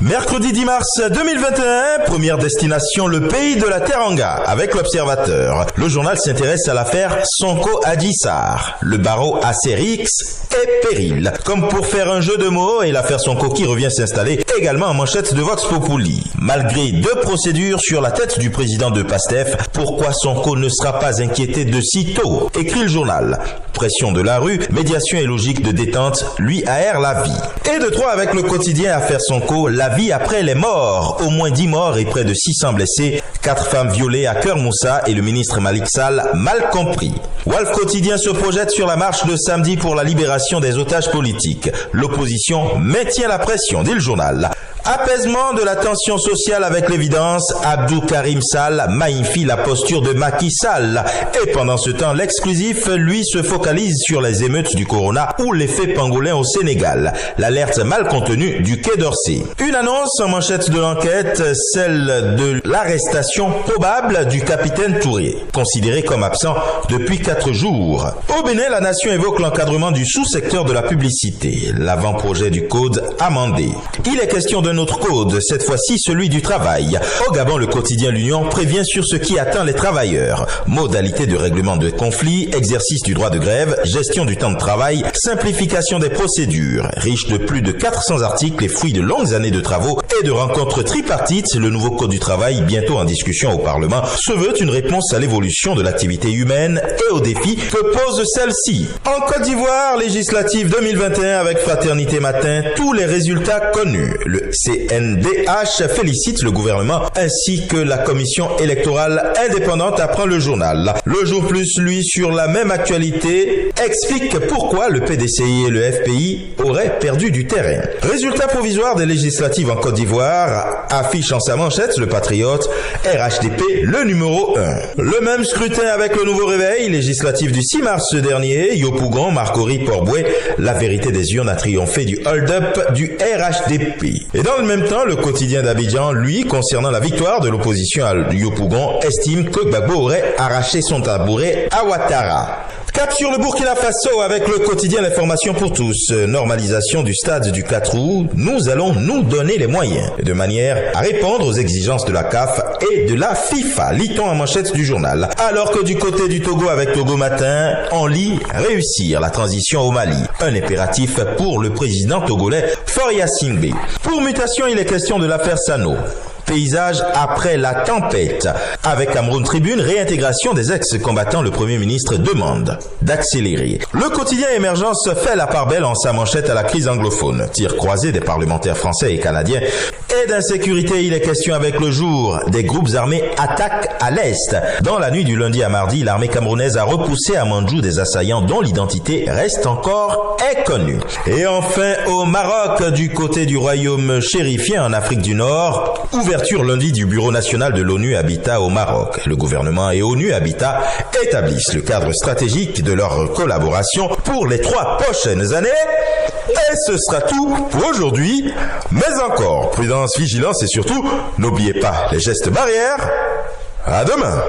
Mercredi 10 mars 2021, première destination, le pays de la Teranga, avec l'Observateur. Le journal s'intéresse à l'affaire Sonko-Adji Sarr. Le barreau Astérix et péril. Comme pour faire un jeu de mots, et l'affaire Sonko qui revient s'installer également en manchette de Vox Populi. Malgré 2 procédures sur la tête du président de PASTEF, pourquoi Sonko ne sera pas inquiété de si tôt? Écrit le journal. Pression de la rue, médiation et logique de détente lui aère la vie. Et de 3 avec le quotidien affaire Sonko, la vie après les morts. Au moins 10 morts et près de 600 blessés, 4 femmes violées à Cœur Moussa et le ministre Malik Sall mal compris. Walf Quotidien se projette sur la marche de samedi pour la libération des otages politiques. L'opposition maintient la pression, dit le journal. Apaisement de la tension sociale avec l'évidence, Abdou Karim Sall magnifie la posture de Macky Sall. Et pendant ce temps, l'exclusif, lui, se focalise sur les émeutes du Corona ou l'effet pangolin au Sénégal. L'alerte mal contenue du Quai d'Orsay. Une annonce en manchette de l'enquête, celle de l'arrestation probable du capitaine Touré, considéré comme absent depuis 4 jours. Au Bénin, la nation évoque l'encadrement du sous-secteur de la publicité, l'avant-projet du code amendé. Il est question d'un autre code, cette fois-ci celui du travail. Au Gabon, le quotidien L'Union prévient sur ce qui attend les travailleurs. Modalité de règlement de conflits, exercice du droit de grève, gestion du temps de travail, simplification des procédures. Riche de plus de 400 articles et fruit de longues années de travaux et de rencontres tripartites, le nouveau code du travail, bientôt en discussion au Parlement, se veut une réponse à l'évolution de l'activité humaine et aux défis que pose celle-ci. En Côte d'Ivoire, législative 2021 avec Fraternité Matin, tous les résultats connus. Le CNDH félicite le gouvernement ainsi que la commission électorale indépendante, apprend le journal. Le Jour Plus, lui, sur la même actualité, explique pourquoi le PDCI et le FPI auraient perdu du terrain. Résultat provisoire des législatives en Côte d'Ivoire, affiche en sa manchette le patriote, RHDP le numéro 1. Le même scrutin avec le nouveau réveil, législatif du 6 mars dernier, Yopougon, Marcory, Port-Boué, la vérité des urnes a triomphé du hold-up du RHDP. Et dans le même temps, le quotidien d'Abidjan, lui, concernant la victoire de l'opposition à Yopougon, estime que Gbagbo aurait arraché son tabouret à Ouattara. Cap sur le Burkina Faso avec le quotidien L'Information pour tous. Normalisation du stade du 4 août, nous allons nous donner les moyens, de manière à répondre aux exigences de la CAF et de la FIFA, lit-on en manchette du journal. Alors que du côté du Togo avec Togo Matin, on lit réussir la transition au Mali. Un impératif pour le président togolais Faure Singbe. Pour mutation, il est question de l'affaire Sano. Paysage après la tempête. Avec Cameroun Tribune, réintégration des ex-combattants, le Premier ministre demande d'accélérer. Le quotidien Émergence fait la part belle en sa manchette à la crise anglophone. Tir croisé des parlementaires français et canadiens. Et d'insécurité, il est question avec Le Jour. Des groupes armés attaquent à l'Est. Dans la nuit du lundi à mardi, l'armée camerounaise a repoussé à Mandjou des assaillants dont l'identité reste encore inconnue. Et enfin, au Maroc, du côté du royaume chérifien en Afrique du Nord, ouverture lundi du Bureau national de l'ONU Habitat au Maroc. Le gouvernement et ONU Habitat établissent le cadre stratégique de leur collaboration pour les 3 prochaines années. Et ce sera tout pour aujourd'hui. Mais encore, prudence, vigilance et surtout, n'oubliez pas les gestes barrières. À demain.